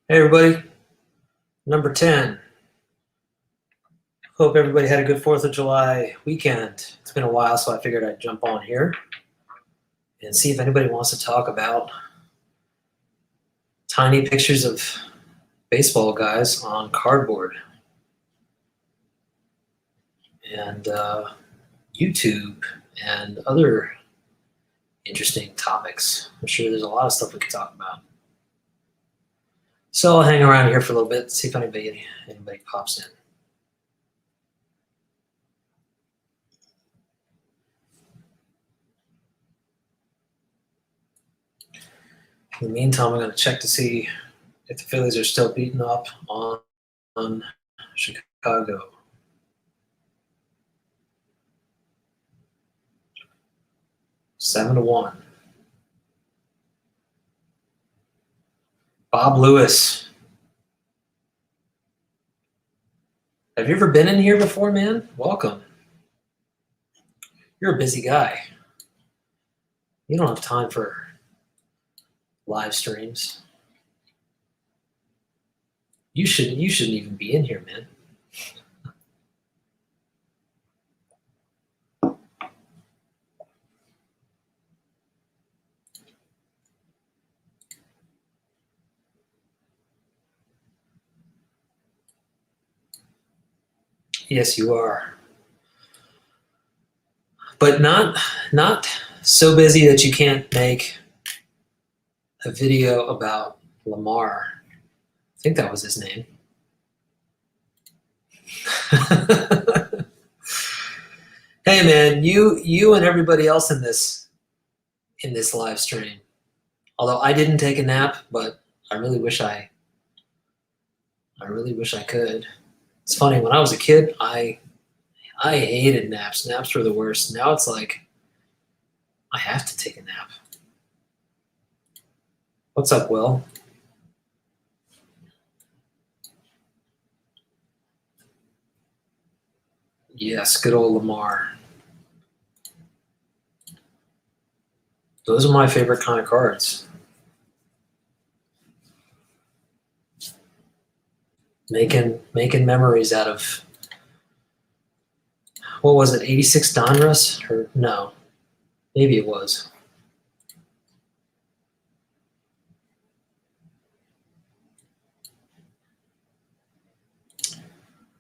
Hey everybody, number 10. Hope everybody had a good 4th of July weekend. It's been a while, so I figured I'd jump on here and see if anybody wants to talk about tiny pictures of baseball guys on cardboard and YouTube and other interesting topics. I'm sure there's a lot of stuff we could talk about. So I'll hang around here for a little bit, see if anybody pops in. In the meantime, I'm going to check to see if the Phillies are still beating up on Chicago. Seven to 1. Bob Lewis. Have you ever been in here before, man? Welcome. You're a busy guy. You don't have time for live streams. You shouldn't even be in here, man. Yes, you are. But not so busy that you can't make a video about Lamar. I think that was his name. Hey man, you and everybody else in this live stream. Although I didn't take a nap, but I really wish I could. It's funny, when I was a kid, I hated naps. Naps were the worst. Now it's like I have to take a nap. What's up, Will? Yes, good old Lamar. Those are my favorite kind of cards. Making memories out of, what was it, 86 Donruss? Or no, maybe it was.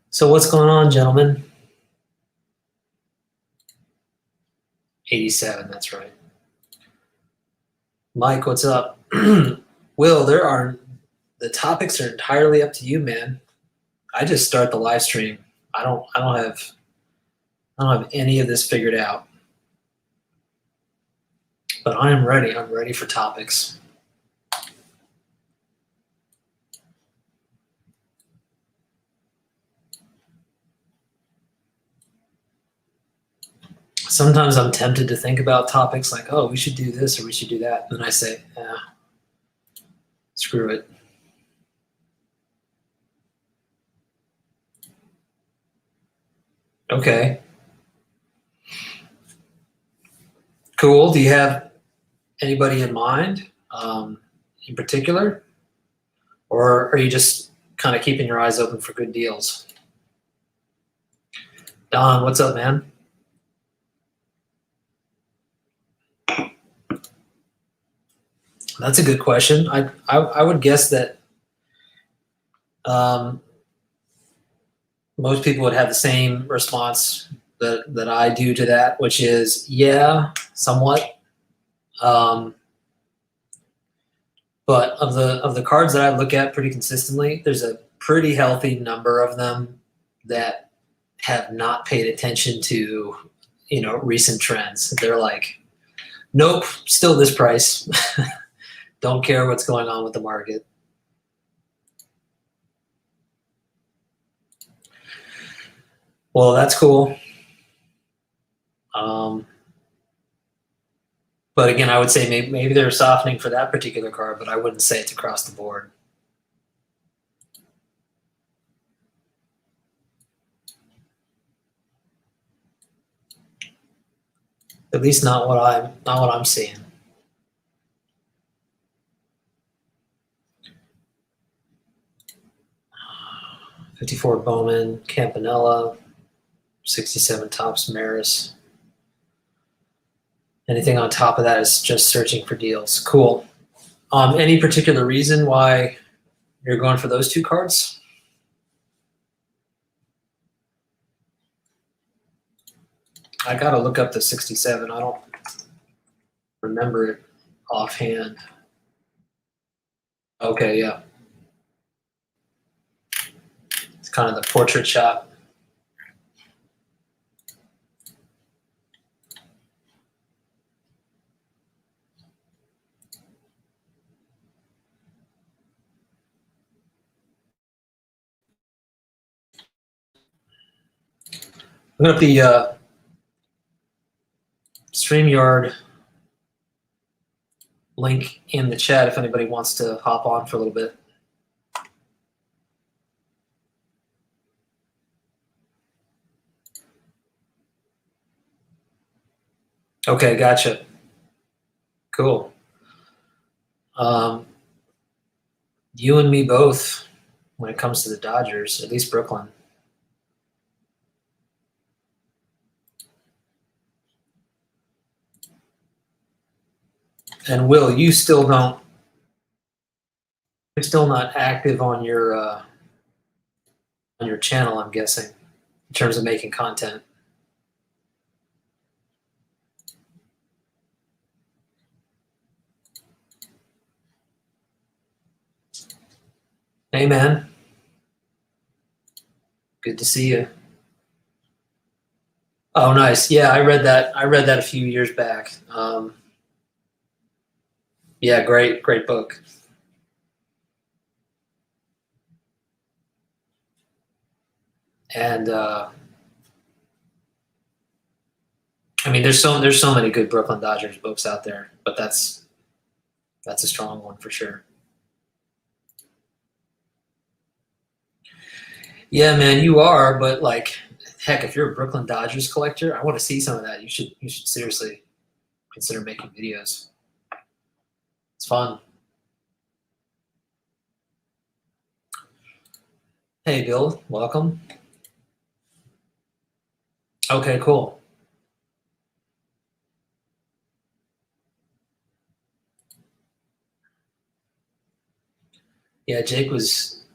So what's going on, gentlemen? 87, that's right. Mike, what's up? Will, the topics are entirely up to you, man. I just start the live stream. I don't have any of this figured out. But I am ready. I'm ready for topics. Sometimes I'm tempted to think about topics like, oh, we should do this or we should do that. And then I say, screw it. Okay. Cool. Do you have anybody in mind in particular? Or are you just kind of keeping your eyes open for good deals? Don, what's up, man? That's a good question. I would guess that most people would have the same response that I do to that, which is, yeah, somewhat. But of the cards that I look at pretty consistently, there's a pretty healthy number of them that have not paid attention to, recent trends. They're like, nope, still this price. Don't care what's going on with the market. Well, that's cool. But again, I would say maybe they're softening for that particular card, but I wouldn't say it's across the board. At least not what I'm seeing. 54 Bowman, Campanella, 67 Topps Maris. Anything on top of that is just searching for deals. Cool. Any particular reason why you're going for those two cards? I gotta look up the 67. I don't remember it offhand. Okay, yeah. It's kind of the portrait shot. I'm gonna put the StreamYard link in the chat if anybody wants to hop on for a little bit. Okay, gotcha. Cool. You and me both when it comes to the Dodgers, at least Brooklyn. And Will, you're still not active on your channel, I'm guessing, in terms of making content. Hey, man. Good to see you. Oh, nice. Yeah, I read that a few years back. Yeah, great book. And I mean, there's so many good Brooklyn Dodgers books out there, but that's a strong one for sure. Yeah, man, you are, but like, heck, if you're a Brooklyn Dodgers collector, I want to see some of that. You should seriously consider making videos. It's fun. Hey, Bill, welcome. Okay, cool. Yeah, Jake was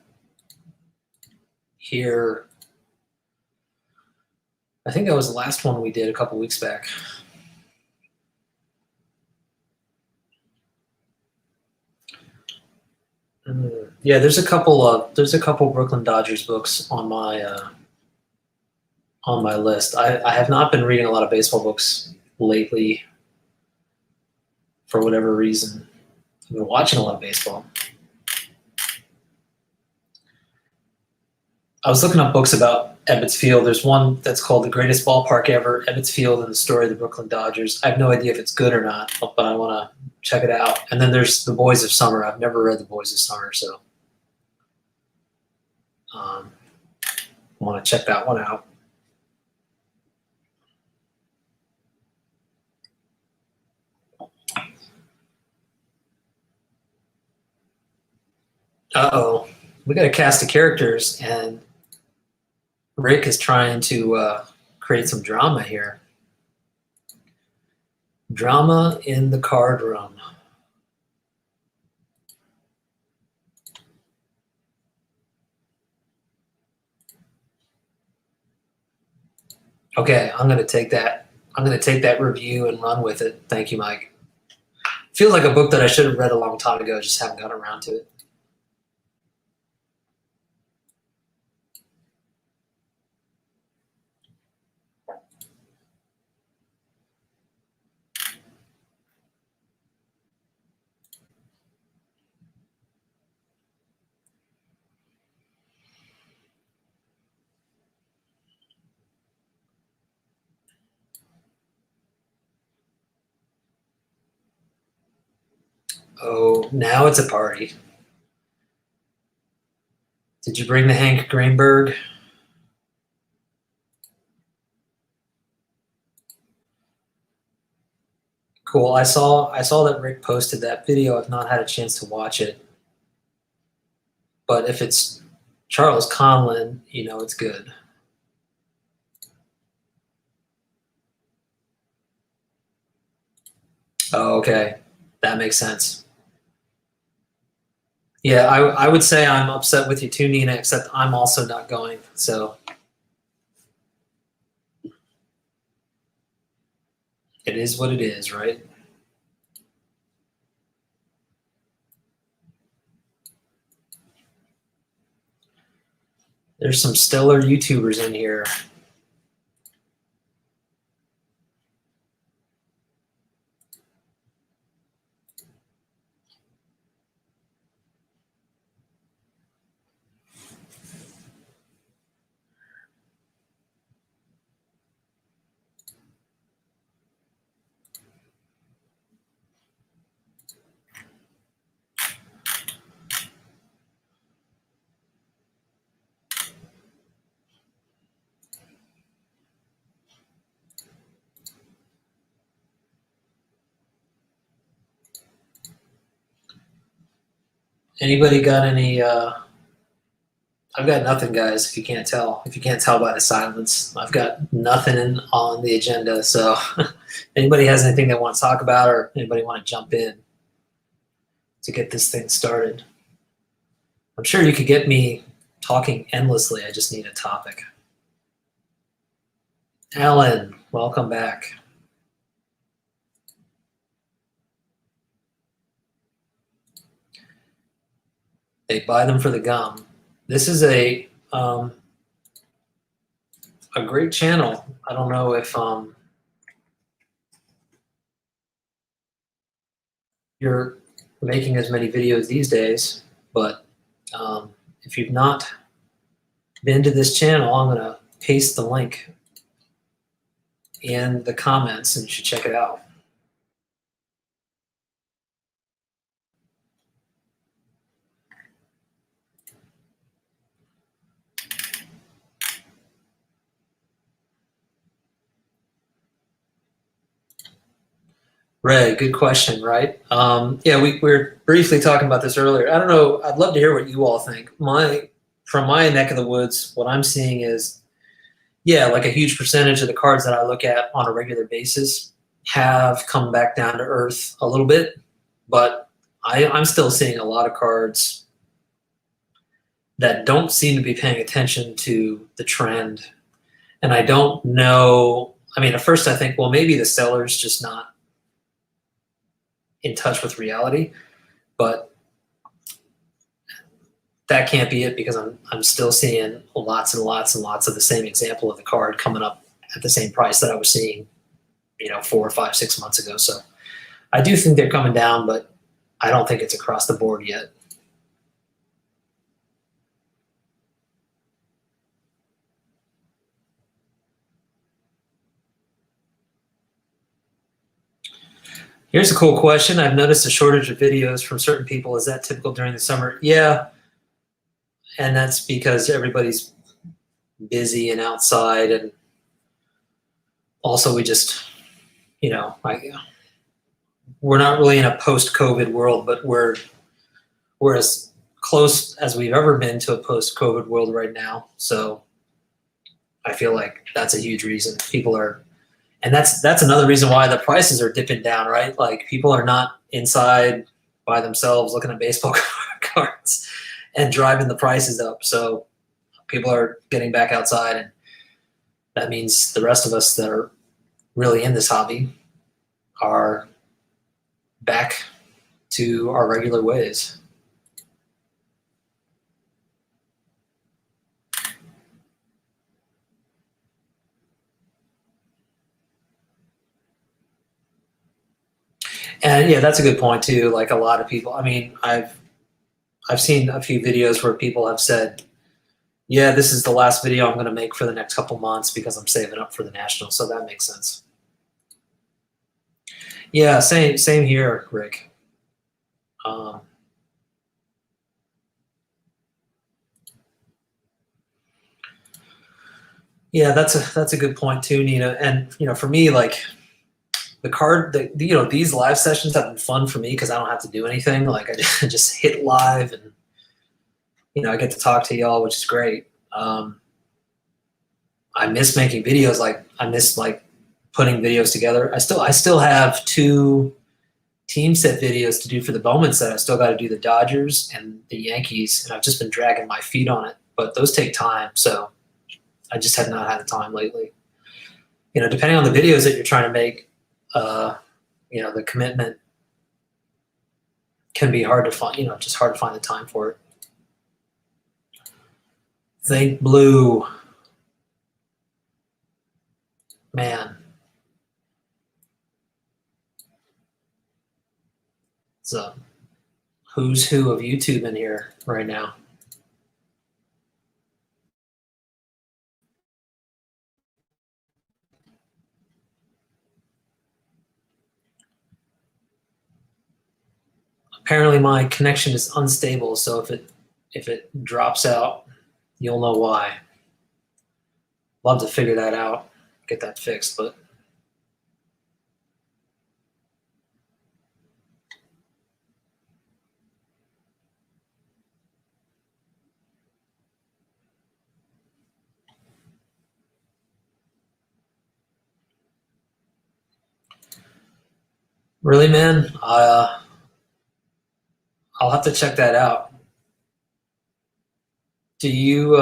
here. I think that was the last one we did a couple weeks back. Yeah, there's a couple Brooklyn Dodgers books on my list. I have not been reading a lot of baseball books lately for whatever reason. I've been watching a lot of baseball. I was looking up books about Ebbets Field. There's one that's called The Greatest Ballpark Ever, Ebbets Field and the Story of the Brooklyn Dodgers. I have no idea if it's good or not, but I want to check it out. And then there's The Boys of Summer. I've never read The Boys of Summer, so I want to check that one out. Uh-oh. We got a cast of characters, and Rick is trying to create some drama here. Drama in the card room. Okay, I'm gonna take that. I'm gonna take that review and run with it. Thank you, Mike. Feels like a book that I should have read a long time ago, just haven't gotten around to it. Oh, now it's a party. Did you bring the Hank Greenberg? Cool. I saw that Rick posted that video. I've not had a chance to watch it. But if it's Charles Conlon, you know it's good. Oh, okay. That makes sense. Yeah, I would say I'm upset with you too, Nina, except I'm also not going. So it is what it is, right? There's some stellar YouTubers in here. Anybody got any I've got nothing, guys, if you can't tell. If you can't tell by the silence, I've got nothing on the agenda. So anybody has anything they want to talk about or anybody want to jump in to get this thing started? I'm sure you could get me talking endlessly. I just need a topic. Alan, welcome back. They buy them for the gum. This is a great channel. I don't know if you're making as many videos these days, but if you've not been to this channel, I'm going to paste the link in the comments and you should check it out. Ray, good question, right? Yeah, we were briefly talking about this earlier. I don't know. I'd love to hear what you all think. From my neck of the woods, what I'm seeing is, yeah, like a huge percentage of the cards that I look at on a regular basis have come back down to earth a little bit, but I'm still seeing a lot of cards that don't seem to be paying attention to the trend. And I don't know. I mean, at first I think, well, maybe the seller's just not in touch with reality, but that can't be it because I'm still seeing lots and lots and lots of the same example of the card coming up at the same price that I was seeing, 4 or 5, 6 months ago. So I do think they're coming down, but I don't think it's across the board yet. Here's a cool question. I've noticed a shortage of videos from certain people. Is that typical during the summer? Yeah. And that's because everybody's busy and outside. And also we just, we're not really in a post-COVID world, but we're as close as we've ever been to a post-COVID world right now. So I feel like that's a huge reason people are. And that's another reason why the prices are dipping down, right? Like people are not inside by themselves looking at baseball cards and driving the prices up. So people are getting back outside, and that means the rest of us that are really in this hobby are back to our regular ways. And yeah, that's a good point too. Like a lot of people, I mean, I've seen a few videos where people have said, yeah, this is the last video I'm going to make for the next couple months because I'm saving up for the national. So that makes sense. Yeah, same here, Rick. Yeah, that's a good point too, Nina. And for me, like the card that these live sessions have been fun for me because I don't have to do anything. Like I just hit live and I get to talk to y'all, which is great. I miss making videos. Like I miss like putting videos together. I still have 2 team set videos to do for the Bowman set. I still got to do the Dodgers and the Yankees, and I've just been dragging my feet on it. But those take time, so I just have not had the time lately. Depending on the videos that you're trying to make, the commitment can be hard to find. Just hard to find the time for it. Think blue, man. It's a who's who of YouTube in here right now. Apparently my connection is unstable, so if it drops out, you'll know why. Love to figure that out, get that fixed, but really, man, I'll have to check that out. Do you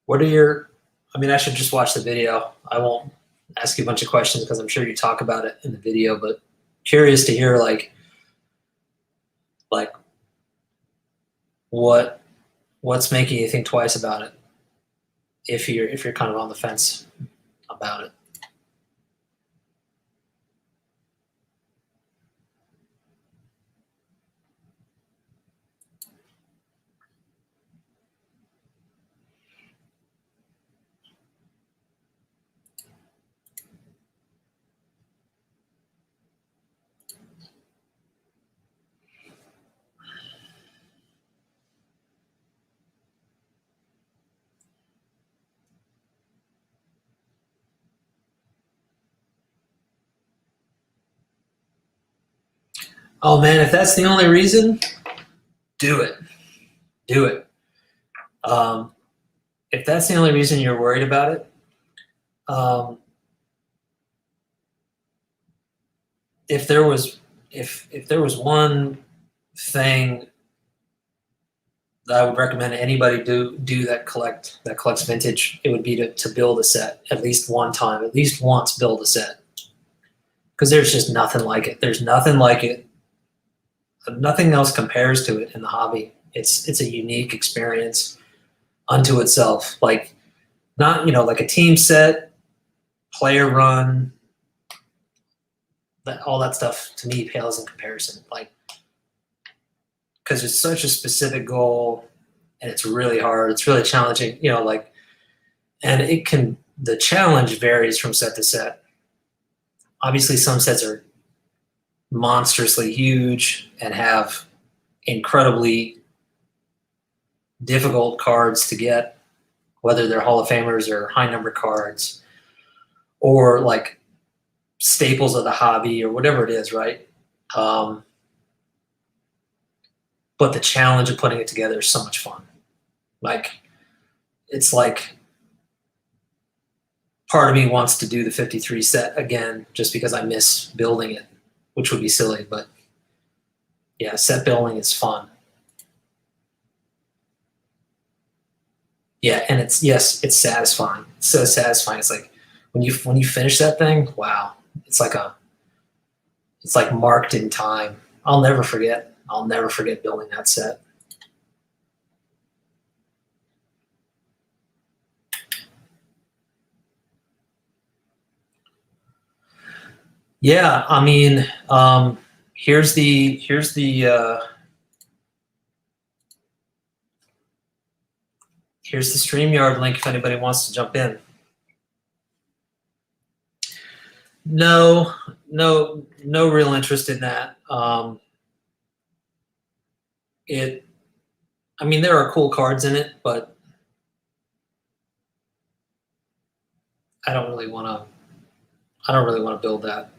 what are your I should just watch the video. I won't ask you a bunch of questions because I'm sure you talk about it in the video, but curious to hear like what's making you think twice about it if you're kind of on the fence about it. Oh man, if that's the only reason, do it. Do it. If that's the only reason you're worried about it, if there was one thing that I would recommend anybody do that collects vintage, it would be to build a set at least one time, at least once build a set. Because there's just nothing like it. There's nothing like it. Nothing else compares to it in the hobby. It's a unique experience unto itself. Like not, like a team set, player run, all that stuff to me pales in comparison. Like, because it's such a specific goal and it's really hard. It's really challenging, and the challenge varies from set to set. Obviously some sets are monstrously huge and have incredibly difficult cards to get, whether they're Hall of Famers or high number cards or like staples of the hobby or whatever it is, right? But the challenge of putting it together is so much fun. It's like part of me wants to do the 53 set again just because I miss building it, which would be silly, but yeah, set building is fun. Yeah, and it's satisfying. It's so satisfying. It's like when you finish that thing, wow. It's like marked in time. I'll never forget building that set. Yeah, here's the StreamYard link if anybody wants to jump in. No real interest in that. There are cool cards in it, but I don't really want to build that.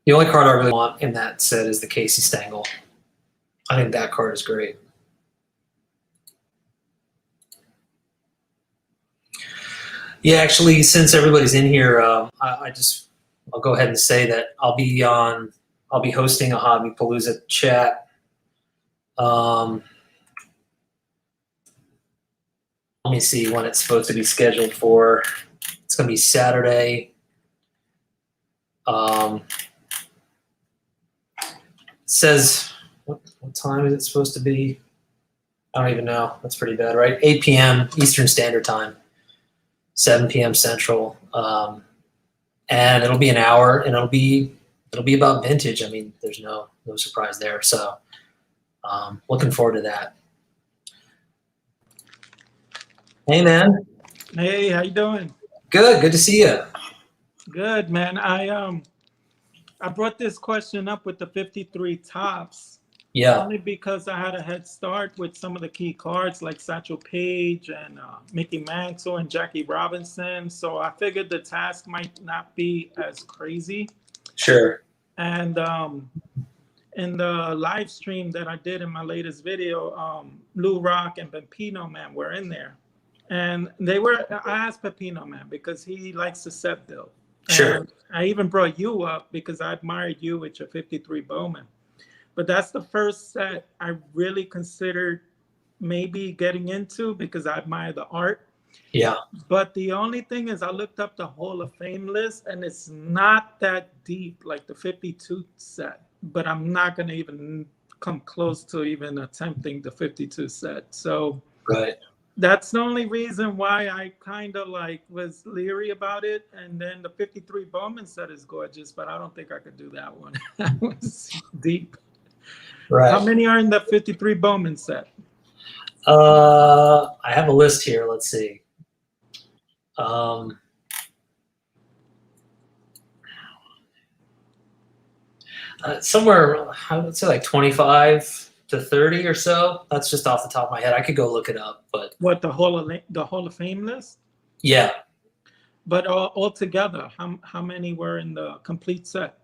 The only card I really want in that set is the Casey Stengel. I think that card is great. Yeah, actually, since everybody's in here, I'll go ahead and say that I'll be hosting a Hobby Palooza chat. Let me see when it's supposed to be scheduled for. It's going to be Saturday. It says what time is it supposed to be? I don't even know. That's pretty bad, right? 8 p.m. Eastern Standard Time, 7 p.m. Central, and it'll be an hour, and it'll be about vintage. I mean, there's no surprise there. So, looking forward to that. Hey, man. Hey, how you doing? Good to see you. Good, man. I brought this question up with the 53 tops. Yeah. Only because I had a head start with some of the key cards like Satchel Paige and Mickey Mantle and Jackie Robinson. So I figured the task might not be as crazy. Sure. And in the live stream that I did in my latest video, Lou Rock and Pepino Man were in there. And I asked Pepino Man because he likes to set build. Sure. And I even brought you up because I admired you with your 53 Bowman. But that's the first set I really considered maybe getting into because I admire the art. Yeah. But the only thing is I looked up the Hall of Fame list and it's not that deep like the 52 set. But I'm not going to even come close to even attempting the 52 set. So right. That's the only reason why I kind of was leery about it. And then the 53 Bowman set is gorgeous, but I don't think I could do that one. That was deep. Right. How many are in the 53 Bowman set? I have a list here. Let's see. Somewhere, I would say like 25 to 30 or so. That's just off the top of my head. I could go look it up, but what, the Hall of Fame list? Yeah. But altogether, how many were in the complete set?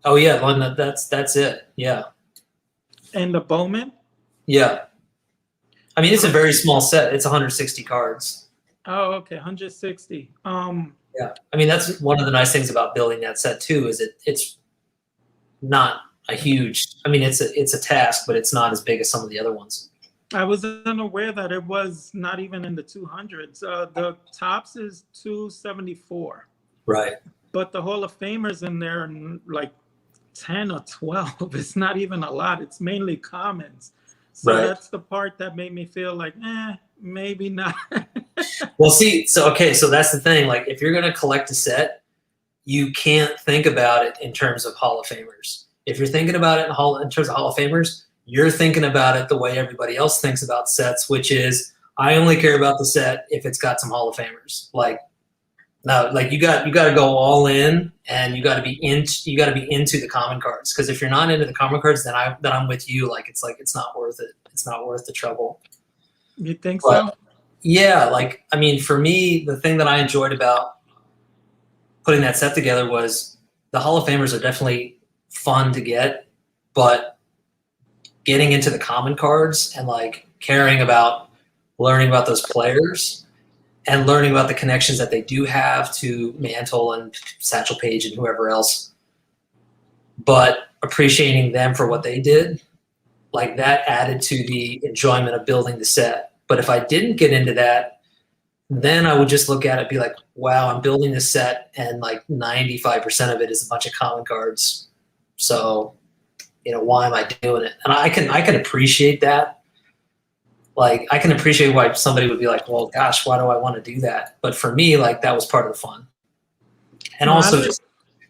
Oh yeah, that's it. Yeah. And the Bowman? Yeah. I mean, it's a very small set. It's 160 cards. Oh, okay, 160. Yeah. I mean, that's one of the nice things about building that set too, is it's not a huge. I mean, it's a task, but it's not as big as some of the other ones. I was unaware that it was not even in the 200s. The tops is 274. Right. But the Hall of Famers in there like 10 or 12. It's not even a lot. It's mainly commons. So right. That's the part that made me feel like, maybe not. Well, see, so that's the thing. Like, if you're going to collect a set, you can't think about it in terms of Hall of Famers. If you're thinking about it in terms of Hall of Famers, you're thinking about it the way everybody else thinks about sets, which is, I only care about the set if it's got some Hall of Famers. Like, no, like you got to go all in, and you got to be into the common cards. Because if you're not into the common cards, then I'm with you. Like, it's not worth it. It's not worth the trouble. You think so? Yeah, like, I mean, for me, the thing that I enjoyed about putting that set together was the Hall of Famers are definitely fun to get, but getting into the common cards and like caring about learning about those players and learning about the connections that they do have to Mantle and Satchel Paige and whoever else, but appreciating them for what they did, like that added to the enjoyment of building the set. But if I didn't get into that, then I would just look at it and be like, wow, I'm building this set and like 95% of it is a bunch of common cards. So, why am I doing it? And I can appreciate that. Like, I can appreciate why somebody would be like, well, gosh, why do I want to do that? But for me, like, that was part of the fun. And also just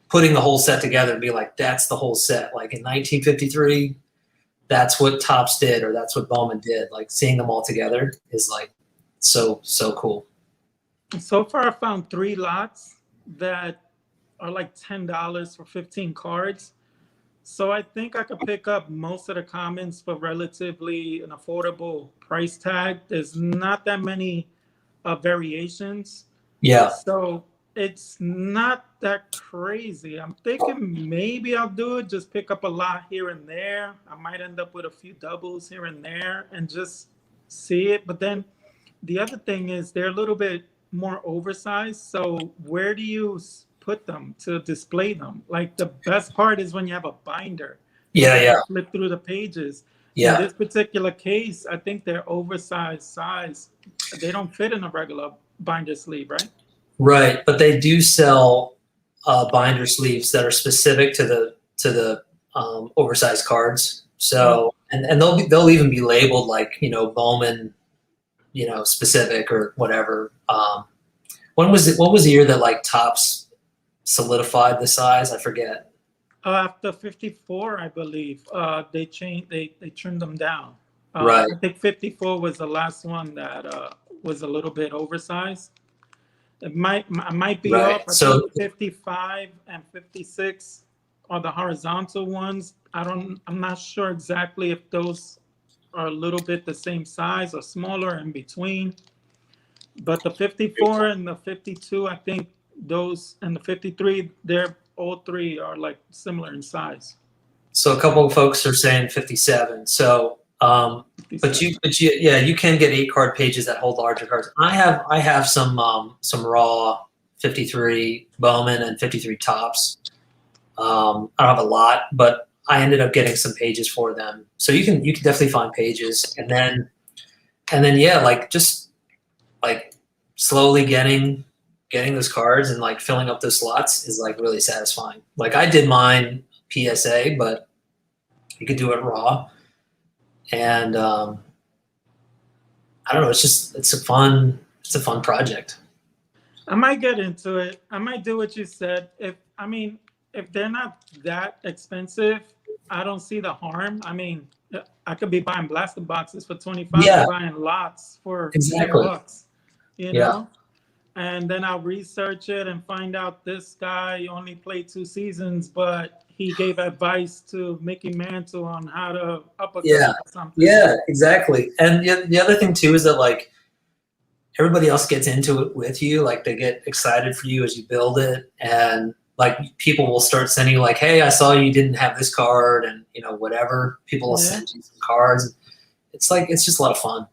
putting the whole set together and be like, that's the whole set. Like in 1953, that's what Topps did, or that's what Bowman did. Like, seeing them all together is like so cool. So far, I found 3 lots that are like $10 for 15 cards. So I think I could pick up most of the commons for relatively an affordable price tag. There's not that many variations. Yeah. So It's not that crazy. I'm thinking maybe I'll do it, just pick up a lot here and there. I might end up with a few doubles here and there and just see it. But then the other thing is they're a little bit more oversized. So where do you put them to display them? Like the best part is when you have a binder. Yeah, You yeah, flip through the pages. In yeah. this particular case, I think they're oversized size. They don't fit in a regular binder sleeve, right? Right, but they do sell binder sleeves that are specific to the oversized cards. Oh, So and they'll even be labeled like Bowman specific or whatever. When was it? What was the year that like Topps solidified the size? I forget. after 54, I believe, they changed. They trimmed them down. Right, I think 54 was the last one that was a little bit oversized. I might be right. off. I think So 55 and 56 are the horizontal ones. I'm not sure exactly if those are a little bit the same size or smaller in between. But the 54 and the 52, I think those, and the 53, they're all three are like similar in size. a couple of folks are saying 57. So but 57. yeah, you can get 8 card pages that hold larger cards. I have some raw 53 Bowman and 53 Tops. I don't have a lot, but I ended up getting some pages for them. So you can definitely find pages, and then yeah, like just like slowly getting those cards and like filling up those slots is like really satisfying. Like I did mine PSA, but you could do it raw, and I don't know. It's a fun project. I might get into it. I might do what you said. If they're not that expensive, I don't see the harm. I mean, I could be buying blaster boxes for 25 Yeah, and buying lots for exactly. $10, you Yeah, know? And then I'll research it and find out this guy only played 2 seasons, but he gave advice to Mickey Mantle on how to uppercut yeah, or something. yeah, exactly. And the other thing too is that like everybody else gets into it with you. Like they get excited for you as you build it, and like people will start sending you like, "Hey, I saw you didn't have this card," and whatever. People will Yeah. send you some cards. It's just a lot of fun.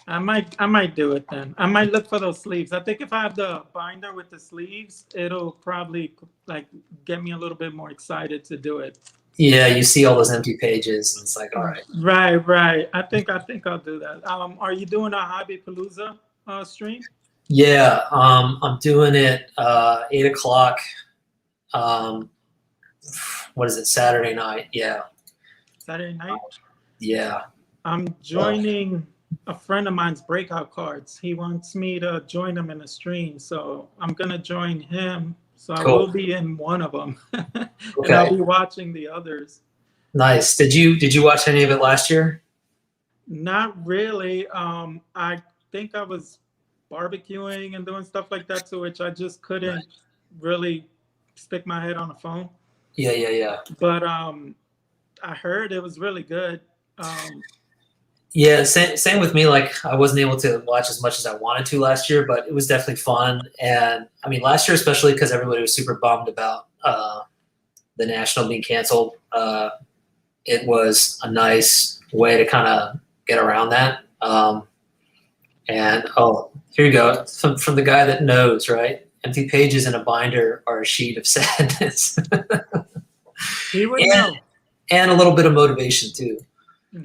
I might do it then. I might look for those sleeves. I think if I have the binder with the sleeves, it'll probably like get me a little bit more excited to do it. Yeah, you see all those empty pages, and it's like, all right. Right, right. I think I'll do that. Are you doing a Hobby Palooza stream? Yeah, I'm doing it 8 o'clock. Um, what is it? Saturday night. Yeah, Saturday night? yeah. I'm joining a friend of mine's breakout cards. He wants me to join him in a stream, so I'm gonna join him. So I will Cool. be in one of them, and I'll Okay. be watching the others. Nice. Did you watch any of it last year? Not really. I think I was barbecuing and doing stuff like that, to which I just Right. couldn't really stick my head on the phone. Yeah, yeah, yeah. But I heard it was really good. Um, Yeah, same with me. Like I wasn't able to watch as much as I wanted to last year, but it was definitely fun. And I mean, last year especially because everybody was super bummed about the national being canceled. It was a nice way to kind of get around that. And oh, here you go from the guy that knows, right? Empty pages in a binder are a sheet of sadness, he would and know. and a little bit of motivation too.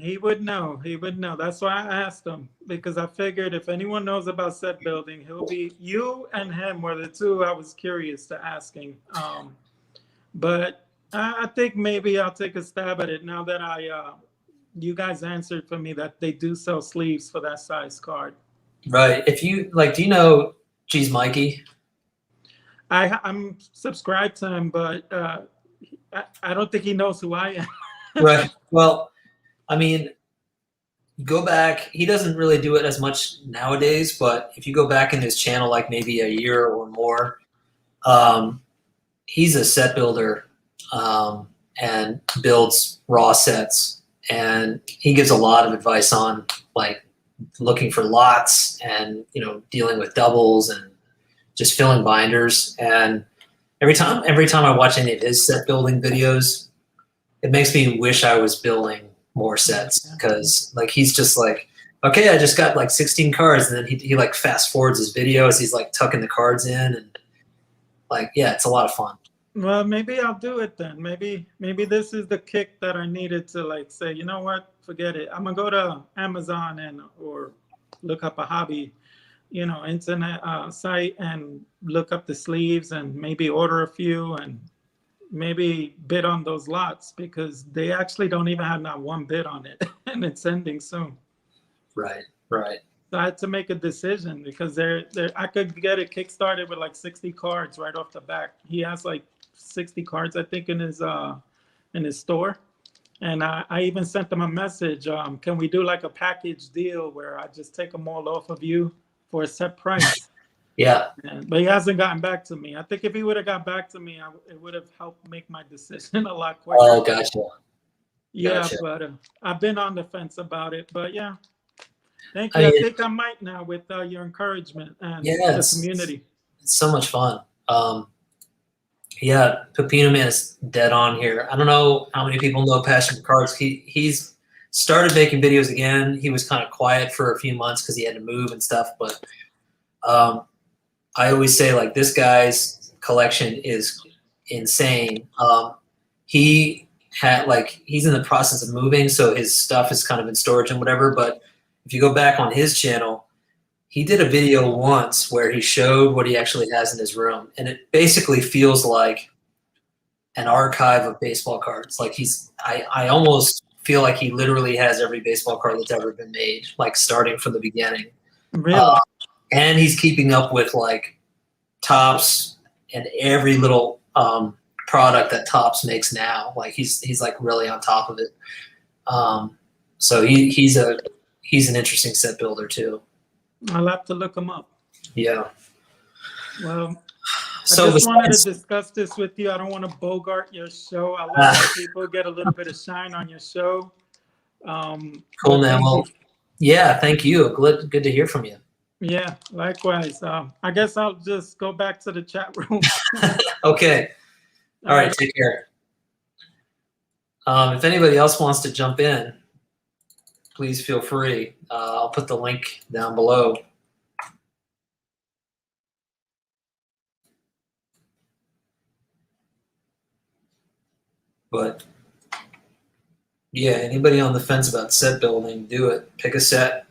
He would know. He would know. That's why I asked him, because I figured if anyone knows about set building, he'll be. You and him were the two I was curious to asking. But I think maybe I'll take a stab at it now that you guys answered for me that they do sell sleeves for that size card. Right. If you like, do you know Geez Mikey? I'm subscribed to him, but I don't think he knows who I am. Right. Well, I mean, go back. He doesn't really do it as much nowadays, but if you go back in his channel, like maybe a year or more, um, he's a set builder and builds raw sets, and he gives a lot of advice on like looking for lots and dealing with doubles and just filling binders. And every time I watch any of his set building videos, it makes me wish I was building more sets, because like he's just like, okay, I just got like 16 cards, and then he like fast forwards his video as he's like tucking the cards in, and like, yeah, it's a lot of fun. Well, maybe I'll do it then. Maybe this is the kick that I needed to like say, you know what, forget it. I'm gonna go to Amazon and or look up a hobby, internet site, and look up the sleeves and maybe order a few and maybe bid on those lots, because they actually don't even have not one bid on it and it's ending soon. Right. So I had to make a decision, because I could get it kickstarted with like 60 cards right off the back. He has like 60 cards, I think, in his store. And I even sent them a message. Can we do like a package deal where I just take them all off of you for a set price? Yeah. But he hasn't gotten back to me. I think if he would have got back to me, it would have helped make my decision a lot quicker. Oh, gotcha. Yeah, but I've been on the fence about it. But yeah, thank you. I mean, I think I might now with your encouragement and the community. It's so much fun. Yeah, Pepino Man is dead on here. I don't know how many people know Passion for Cards. He's started making videos again. He was kind of quiet for a few months because he had to move and stuff. But I always say, like, this guy's collection is insane. He's in the process of moving, so his stuff is kind of in storage and whatever. But if you go back on his channel, he did a video once where he showed what he actually has in his room, and it basically feels like an archive of baseball cards. Like I almost feel like he literally has every baseball card that's ever been made, like starting from the beginning. Really? And he's keeping up with like Topps and every little product that Topps makes now. Like he's like really on top of it. So he's an interesting set builder too. I'll have to look him up. Yeah. Well, so I just wanted to discuss this with you. I don't want to bogart your show. I let people get a little bit of shine on your show. Cool, man. Well, yeah, thank you. Good to hear from you. Yeah, likewise. I guess I'll just go back to the chat room. Okay. All right, take care. If anybody else wants to jump in, please feel free. I'll put the link down below. But yeah, anybody on the fence about set building, do it. Pick a set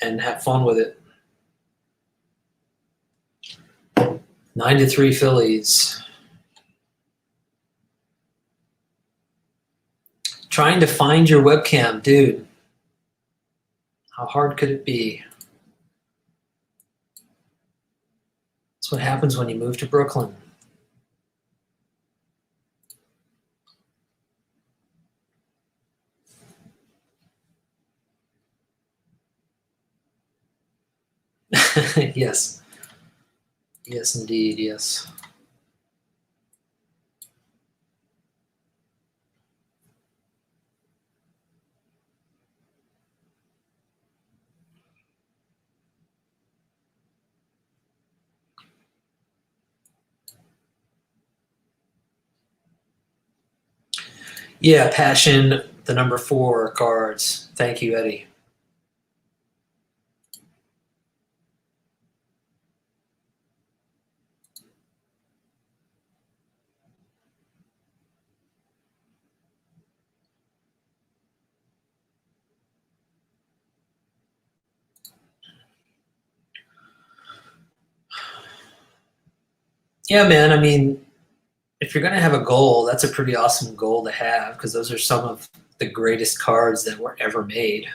and have fun with it. 9-3 Phillies. Trying to find your webcam, dude. How hard could it be? That's what happens when you move to Brooklyn. Yes. Yes, indeed, yes. Yeah, Passion, the number 4 cards. Thank you, Eddie. Yeah, man, I mean, if you're going to have a goal, that's a pretty awesome goal to have, because those are some of the greatest cards that were ever made.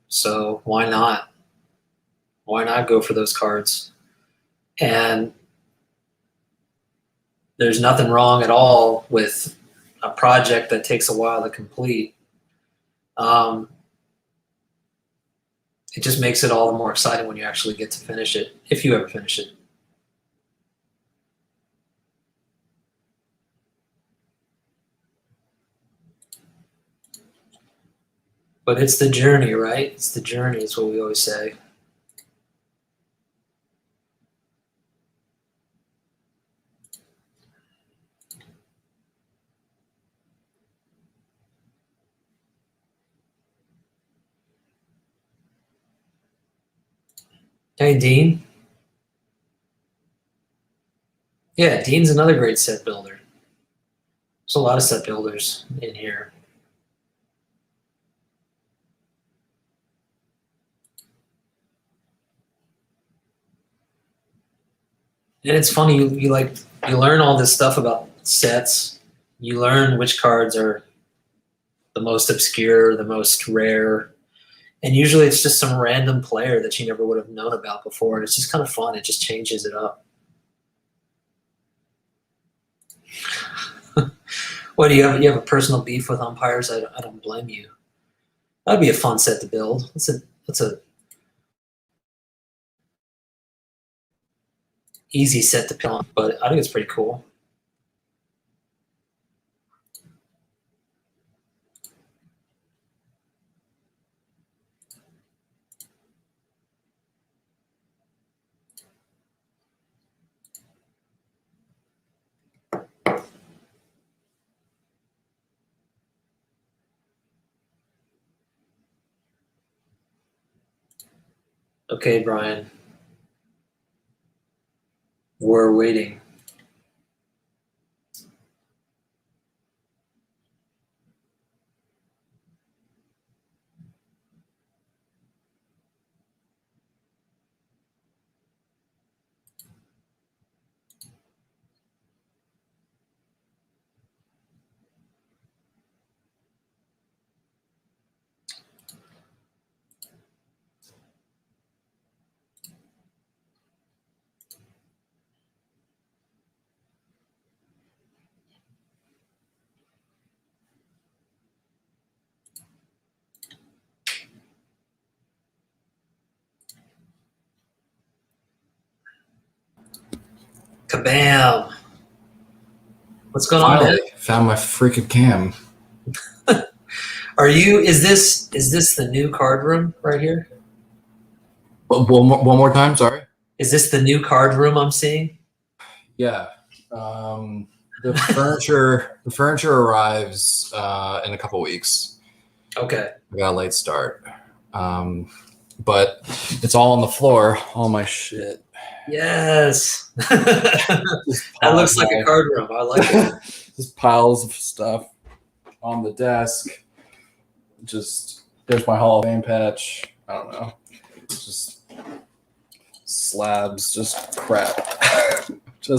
So why not? Why not go for those cards? And there's nothing wrong at all with a project that takes a while to complete. It just makes it all the more exciting when you actually get to finish it, if you ever finish it. But it's the journey, right? It's the journey is what we always say. Hey, Dean. Yeah, Dean's another great set builder. There's a lot of set builders in here. And it's funny, you learn all this stuff about sets. You learn which cards are the most obscure, the most rare, and usually it's just some random player that you never would have known about before, and it's just kind of fun. It just changes it up. What do you have? You have a personal beef with umpires? I don't blame you. That'd be a fun set to build. It's a easy set to pick on, but I think it's pretty cool. Okay, Brian. We're waiting. Kabam! What's going on, man? Finally, found my freaking cam. Is this the new card room right here? One more time, sorry. Is this the new card room I'm seeing? Yeah. The furniture arrives in a couple weeks. Okay. I got a late start. But it's all on the floor, all my shit. Yes. That looks like a card room. I like it. Just piles of stuff on the desk. Just there's my Hall of Fame patch. I don't know. Just slabs, just crap.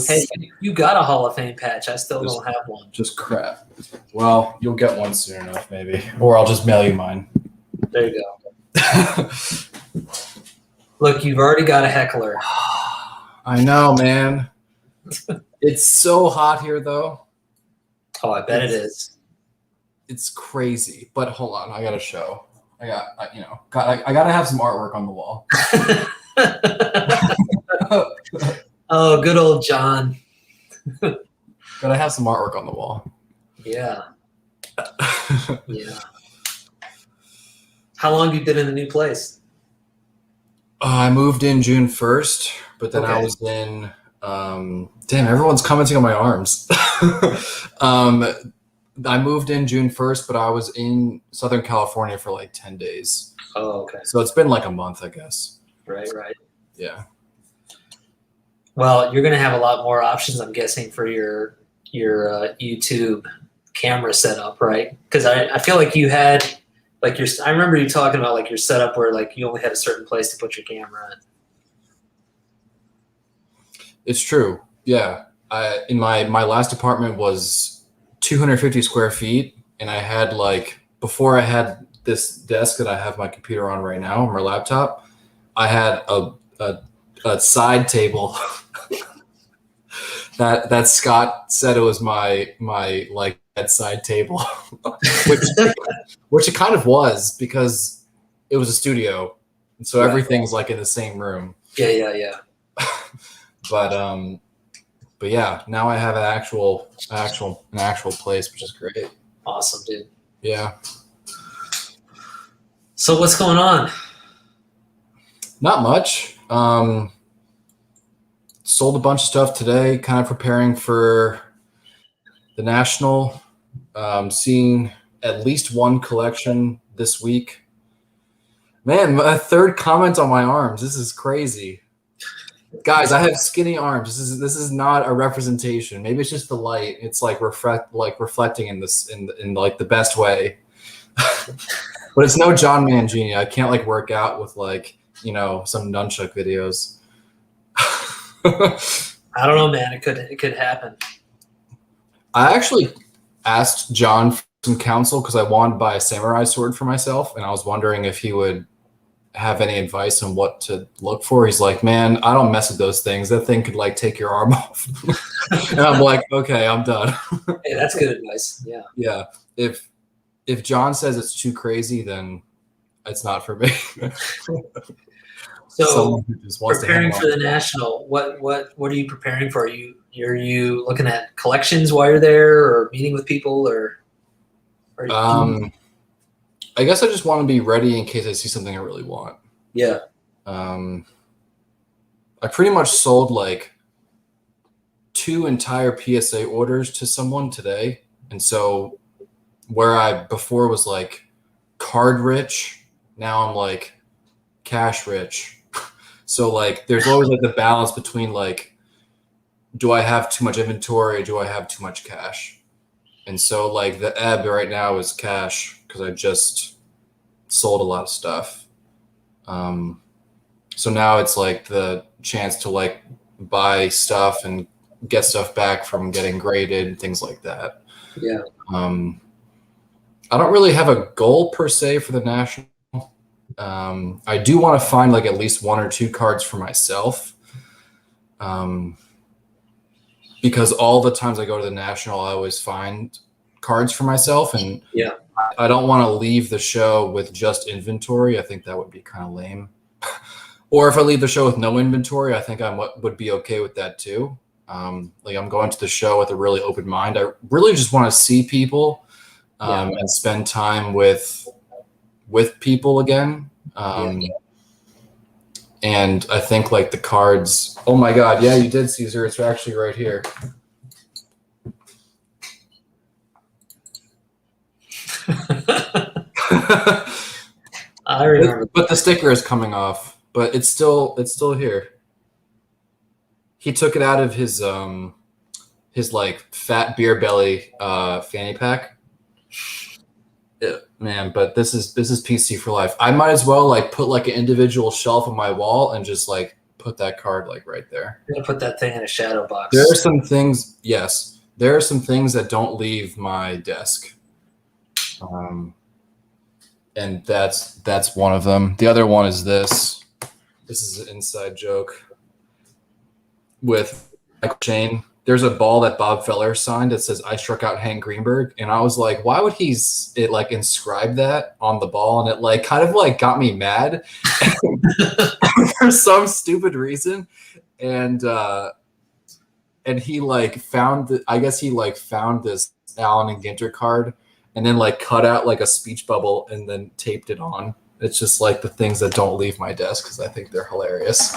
Hey, you got a Hall of Fame patch. I still don't have one. Just crap. Well, you'll get one soon enough, maybe. Or I'll just mail you mine. There you go. Look, you've already got a heckler. I know, man. It's so hot here, though. Oh, I bet it is. It's crazy. But hold on, I got to show. I got to have some artwork on the wall. Oh, good old John. Gotta have some artwork on the wall. Yeah. Yeah. How long have you been in the new place? I moved in June 1st, but then I was in. Damn, everyone's commenting on my arms. I moved in June 1st, but I was in Southern California for like 10 days. Oh, okay. So it's been like a month, I guess. Right. Yeah. Well, you're going to have a lot more options, I'm guessing, for your YouTube camera setup, right? Because I feel like you had I remember you talking about like your setup where like you only had a certain place to put your camera in. It's true. Yeah. In my last apartment was 250 square feet, and I had before I had this desk that I have my computer on right now, my laptop, I had a side table that Scott said it was my bedside table, which it kind of was because it was a studio, and so everything's like in the same room. Yeah. But yeah, now I have an actual place, which is great. Awesome, dude. Yeah. So what's going on? Not much. Sold a bunch of stuff today, kind of preparing for the National. Seeing at least one collection this week. Man, a third comment on my arms. This is crazy. Guys, I have skinny arms. This is not a representation. Maybe it's just the light. It's like reflecting in this in like the best way. But it's no John Mangini. I can't like work out with like, some nunchuck videos. I don't know, man. It could happen. I actually asked John for some counsel because I wanted to buy a samurai sword for myself, and I was wondering if he would have any advice on what to look for. He's like, man, I don't mess with those things. That thing could like take your arm off. And I'm like, okay, I'm done. Hey, that's good advice. Yeah. Yeah. If John says it's too crazy, then it's not for me. So Someone who just wants preparing to hang for on. the national, what are you preparing for? Are you looking at collections while you're there, or meeting with people, or I guess I just want to be ready in case I see something I really want. yeah. I pretty much sold like 2 entire PSA orders to someone today. And so where I before was like card rich, now I'm like cash rich. So like there's always like the balance between like, do I have too much inventory? Do I have too much cash? And so like the ebb right now is cash because I just sold a lot of stuff. So now it's like the chance to like buy stuff and get stuff back from getting graded and things like that. Yeah. I don't really have a goal per se for the national. I do want to find like at least 1 or 2 cards for myself. Because all the times I go to the national, I always find cards for myself, and Yeah. I don't want to leave the show with just inventory. I think that would be kind of lame. Or if I leave the show with no inventory, I think I would be okay with that too. Like I'm going to the show with a really open mind. I really just want to see people and spend time with people again. And I think like the cards. Oh my God! Yeah, you did, Caesar. It's actually right here. I remember. But the sticker is coming off. But it's still here. He took it out of his like fat beer belly fanny pack. Yeah, man, but this is PC for life. I might as well like put like an individual shelf on my wall and just like put that card like right there. I'm gonna put that thing in a shadow box. There are some things, yes, there are some things that don't leave my desk. And that's one of them. The other one is this. This is an inside joke with Michael Shane. There's a ball that Bob Feller signed that says "I struck out Hank Greenberg," and I was like, "Why would it like inscribe that on the ball?" And it like kind of like got me mad for some stupid reason. And he like I guess he like found this Allen and Ginter card and then like cut out like a speech bubble and then taped it on. It's just like the things that don't leave my desk because I think they're hilarious.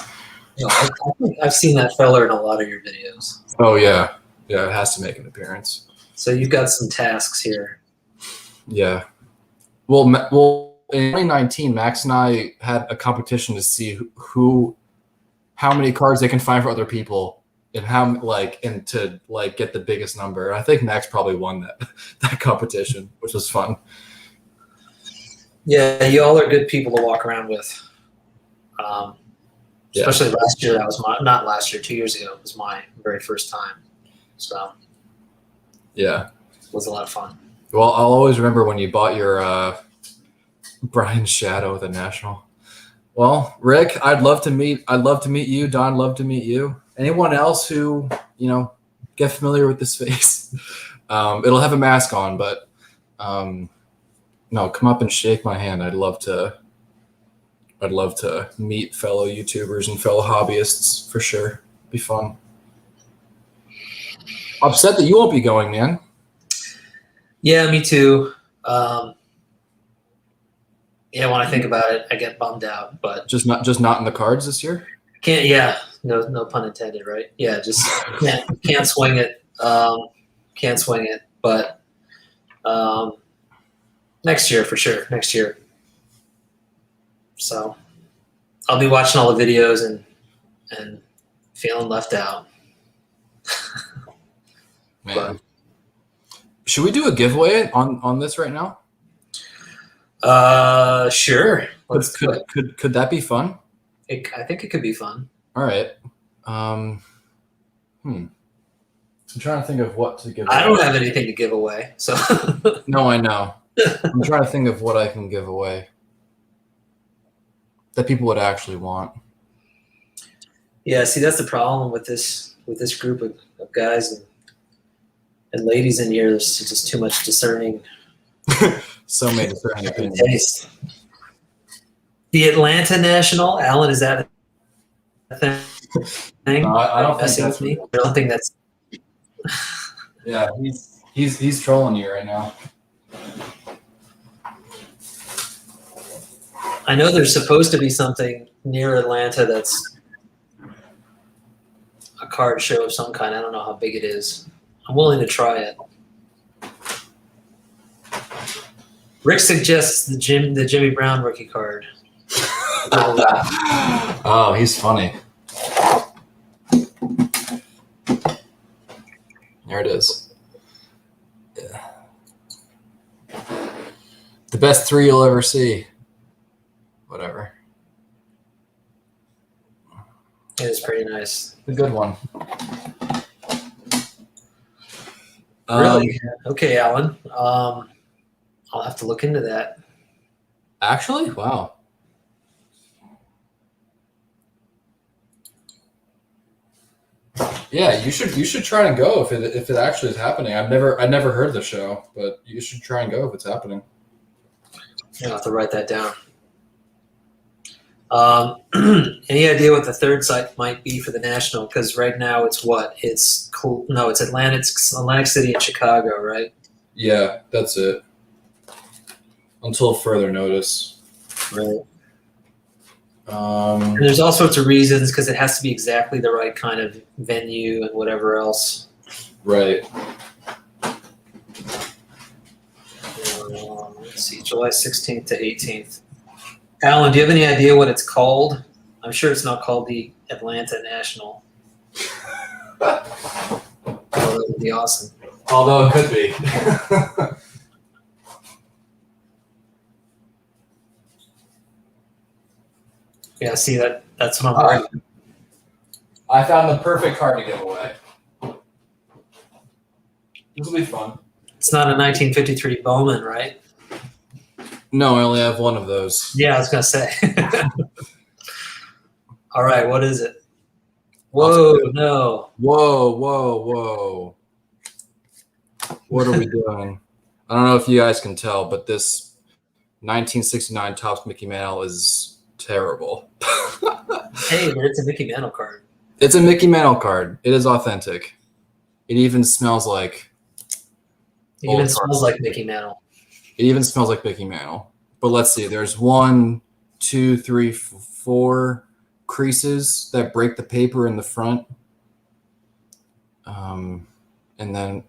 I've seen that feller in a lot of your videos. Oh yeah, it has to make an appearance. So you've got some tasks here. Yeah. Well, in 2019, Max and I had a competition to see how many cards they can find for other people, and to get the biggest number. I think Max probably won that competition, which was fun. Yeah, you all are good people to walk around with. Especially last year, that was not last year, 2 years ago, it was my very first time. So yeah, it was a lot of fun. Well, I'll always remember when you bought your Brian Shadow at the National. Well, Rick, I'd love to meet you. Don, love to meet you. Anyone else who, get familiar with this face. It'll have a mask on, but no, come up and shake my hand. I'd love to meet fellow YouTubers and fellow hobbyists for sure. Be fun. Upset that you won't be going, man. Yeah, me too. When I think about it, I get bummed out. But just not in the cards this year. Can't. Yeah, no pun intended, right? Yeah, just can't swing it. Can't swing it. But next year for sure. Next year. So I'll be watching all the videos and feeling left out. Man. Should we do a giveaway on this right now? Sure. Let's do it. Could that be fun? I think it could be fun. All right. I'm trying to think of what to give away. I don't have anything to give away, so. No, I know. I'm trying to think of what I can give away that people would actually want. Yeah, see, that's the problem with this group of guys and ladies in here. There's just too much discerning. So many discerning opinions. Taste. The Atlanta National, Alan, is that a thing? I don't think Messing that's with me. I don't think that's. Yeah, he's trolling you right now. I know there's supposed to be something near Atlanta that's a card show of some kind. I don't know how big it is. I'm willing to try it. Rick suggests the Jimmy Brown rookie card. Oh, he's funny. There it is. Yeah. The best 3 you'll ever see. Whatever. It is pretty nice. A good one. Really? Okay, Alan. I'll have to look into that. Actually, wow. Yeah, you should try and go if it actually is happening. I've never heard the show, but you should try and go if it's happening. I'll have to write that down. Any idea what the third site might be for the National? Because right now it's what? It's cool. No, it's Atlantic City and Chicago, right? Yeah, that's it. Until further notice. Right. And there's all sorts of reasons because it has to be exactly the right kind of venue and whatever else. Right. Let's see, July 16th to 18th. Alan, do you have any idea what it's called? I'm sure it's not called the Atlanta National. Oh, that would be awesome. Although it could be. Yeah, see that's what I'm worried. I found the perfect card to give away. This will be fun. It's not a 1953 Bowman, right? No, I only have one of those. Yeah, I was gonna say. All right, what is it? Whoa, no. Whoa. What are we doing? I don't know if you guys can tell, but this 1969 Topps Mickey Mantle is terrible. Hey, but it's a Mickey Mantle card. It's a Mickey Mantle card. It is authentic. It even smells like. It even smells like Mickey Mantle. It even smells like Mickey Mantle. But let's see. There's 1, 2, 3, 4 creases that break the paper in the front. And then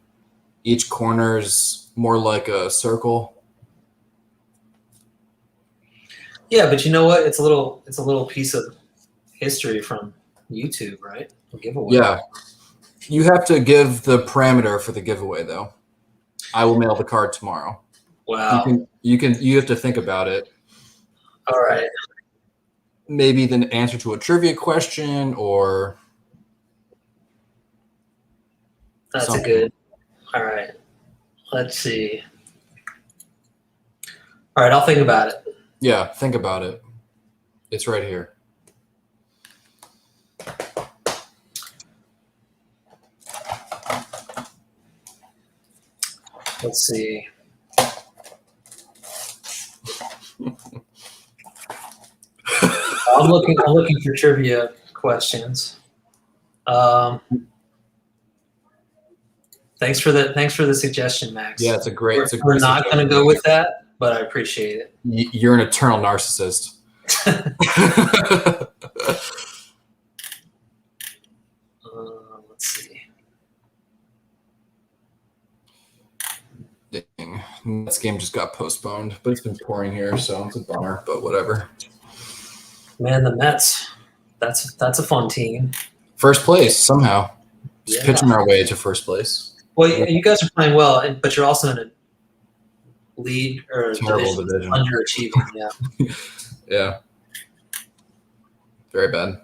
each corner is more like a circle. Yeah, but you know what? It's a little piece of history from YouTube, right? A giveaway. Yeah. You have to give the parameter for the giveaway, though. I will mail the card tomorrow. Wow. You have to think about it. All right. Maybe the answer to a trivia question or That's something. a good. All right. Let's see. All right, I'll think about it. Yeah, think about it. It's right here. Let's see. I'm looking for trivia questions. Thanks for the suggestion, Max. Yeah, it's a great. We're not going to go with that, but I appreciate it. You're an eternal narcissist. Let's see. Dang. This game just got postponed, but it's been pouring here, so it's a bummer. But whatever. Man, the Mets. That's a fun team. First place somehow. Just Yeah. pitching our way to first place. Well, you guys are playing well, but you're also in a lead or Terrible division division. underachieving. Yeah. Yeah. Very bad.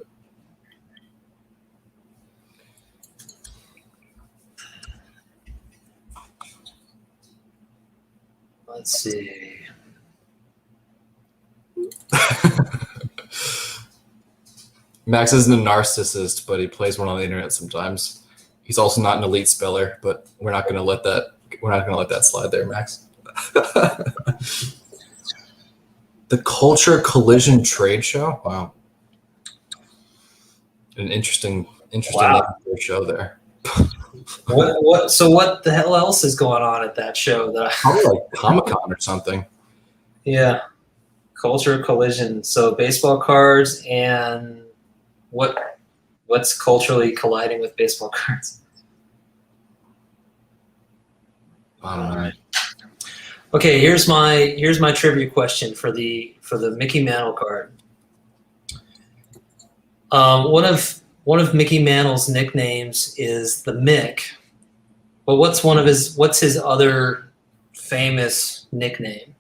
Let's see. Max isn't a narcissist, but he plays one on the internet sometimes. He's also not an elite speller, but we're not gonna let that slide there, Max. The Culture Collision Trade Show. Wow. An interesting Wow. name for a show there. What the hell else is going on at that show? Probably like Comic-Con or something. Yeah. Culture collision. So baseball cards and what's culturally colliding with baseball cards? I don't know. Okay, here's my trivia question for the Mickey Mantle card. One of Mickey Mantle's nicknames is the Mick, but what's his other famous nickname?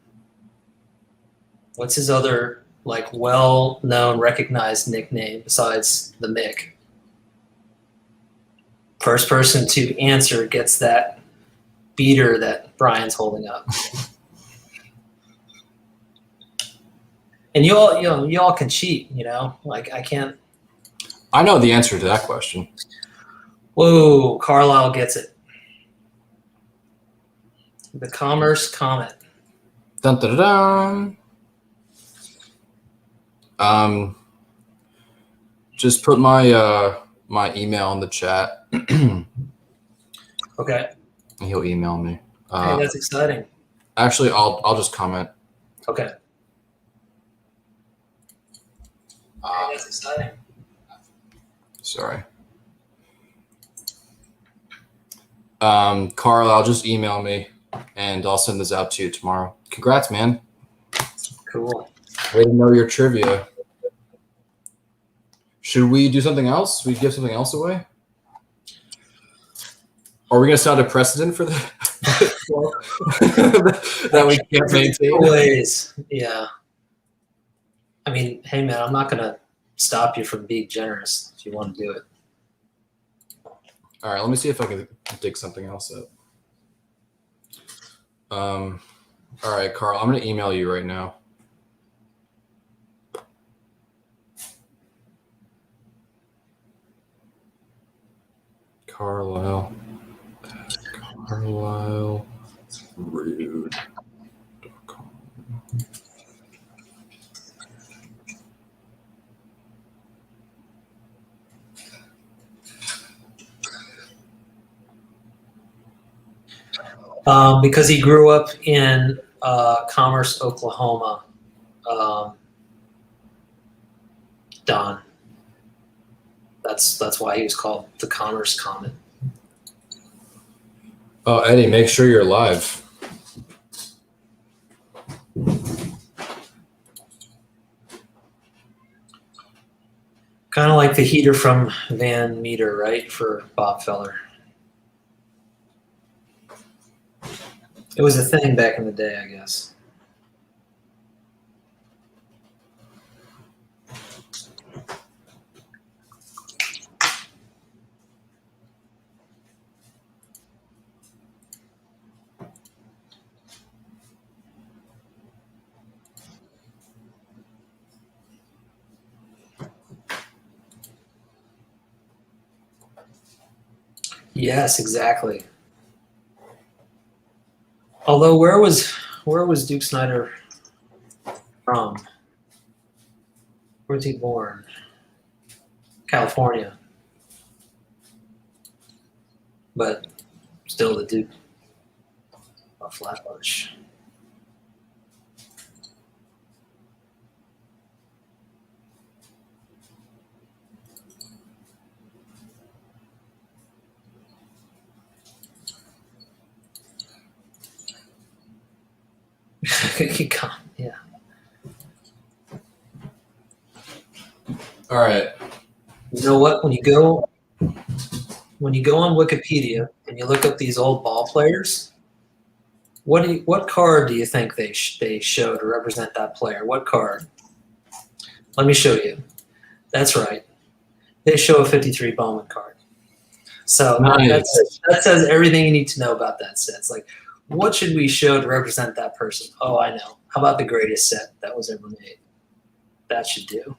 What's his other well-known, recognized nickname besides the Mick? First person to answer gets that beater that Brian's holding up. And you all can cheat, I can't. I know the answer to that question. Whoa, Carlisle gets it. The Commerce Comet. Dun, dun, dun, dun. Just put my my email in the chat. Okay. He'll email me. Hey, that's exciting. Actually, I'll just comment. Okay. Hey, that's exciting. Sorry. Carl, just email me and I'll send this out to you tomorrow. Congrats, man. Cool. Way to know your trivia. Should we do something else? We give something else away? Are we going to set a precedent for that? That we can't maintain? Always. Yeah. I mean, hey, man, I'm not going to stop you from being generous if you want to do it. All right, let me see if I can dig something else up. All right, Carl, I'm going to email you right now. Carlisle Rude.com. Because he grew up in Commerce, Oklahoma. Don. That's why he was called the Commerce Comet. Oh, Eddie, make sure you're live. Kind of like the heater from Van Meter, right? For Bob Feller. It was a thing back in the day, I guess. Yes, exactly. Although, where was Duke Snyder from? Where was he born? California. But still the Duke of Flatbush. Yeah. All right. You know what? When you go on Wikipedia and you look up these old ball players, what card do you think they show to represent that player? What card? Let me show you. That's right. They show a 53 Bowman card. So Nice. that says everything you need to know about that set. It's like, what should we show to represent that person? Oh, I know. How about the greatest set that was ever made? That should do.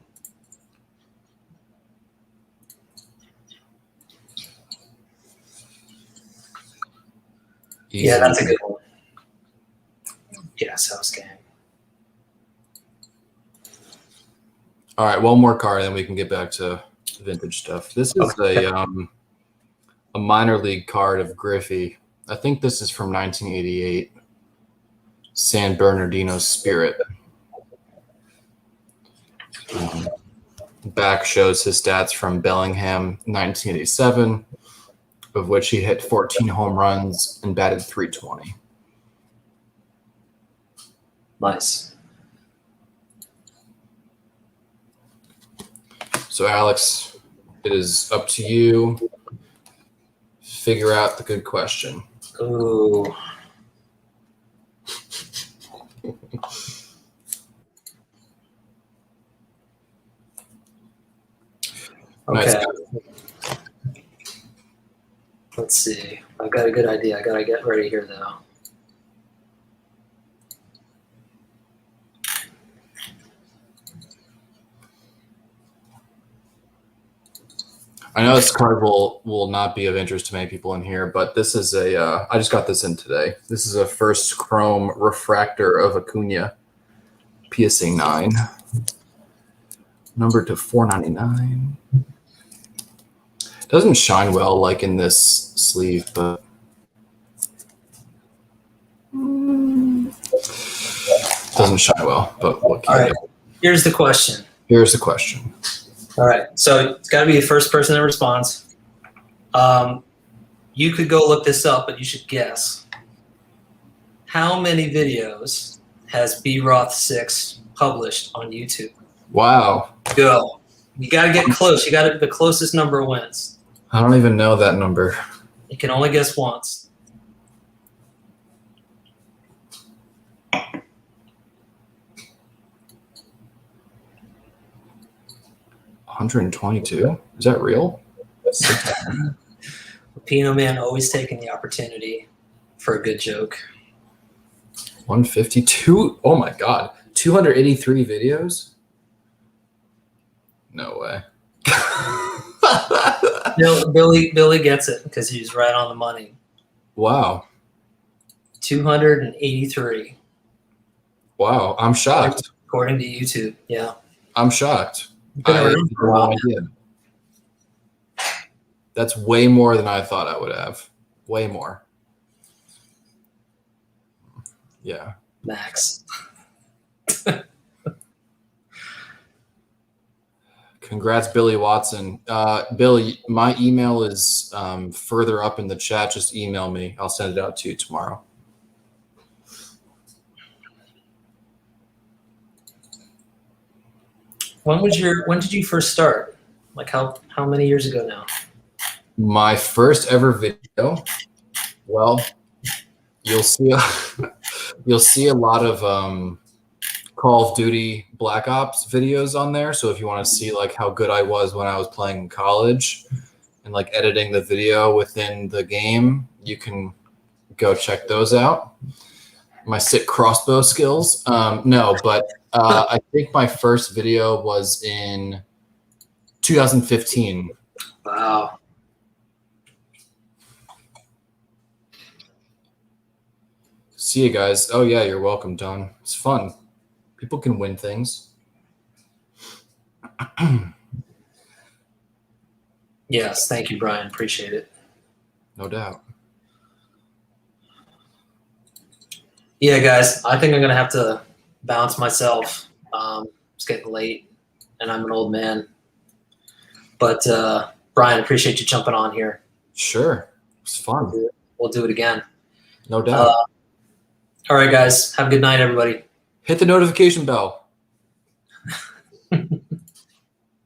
Easy. Yeah, that's a good one. Yes, house gang. All right, one more card, and then we can get back to vintage stuff. This is a minor league card of Griffey. I think this is from 1988. San Bernardino Spirit. Back shows his stats from Bellingham 1987, of which he hit 14 home runs and batted .320. Nice. So, Alex, it is up to you. Figure out the good question. Ooh. Okay. Nice. Let's see. I've got a good idea. I gotta get ready here though. I know this card will not be of interest to many people in here, but this is I just got this in today. This is a first chrome refractor of Acuna, PSA 9, numbered to 499. Doesn't shine well like in this sleeve, but doesn't shine well. But what can you do? Here's the question. Here's the question. All right. So it's got to be the first person that responds. You could go look this up, but you should guess. How many videos has B Roth 6 published on YouTube? Wow. Go. You got to get close. You got to the closest number wins. I don't even know that number. You can only guess once. $122? Is that real? Pepino man always taking the opportunity for a good joke. 152? Oh my God. 283 videos? No way. Billy gets it because he's right on the money. Wow. 283. Wow. I'm shocked. According to YouTube. Yeah. I'm shocked. Been I around had for a while no idea. That's way more than I thought I would have. Way more. Yeah. Max. Congrats, Billy Watson. Billy, my email is further up in the chat. Just email me. I'll send it out to you tomorrow. When did you first start? Like how many years ago now? My first ever video. Well, you'll see a lot of Call of Duty Black Ops videos on there. So if you want to see like how good I was when I was playing in college and like editing the video within the game, you can go check those out. My sick crossbow skills. No, but I think my first video was in 2015. Wow. See you guys. Oh yeah, you're welcome, Don. It's fun. People can win things. Yes, thank you, Brian. Appreciate it. No doubt. Yeah, guys, I think I'm gonna have to bounce myself. It's getting late, and I'm an old man. But Brian, appreciate you jumping on here. Sure, it's fun. We'll do it again. No doubt. All right, guys. Have a good night, everybody. Hit the notification bell.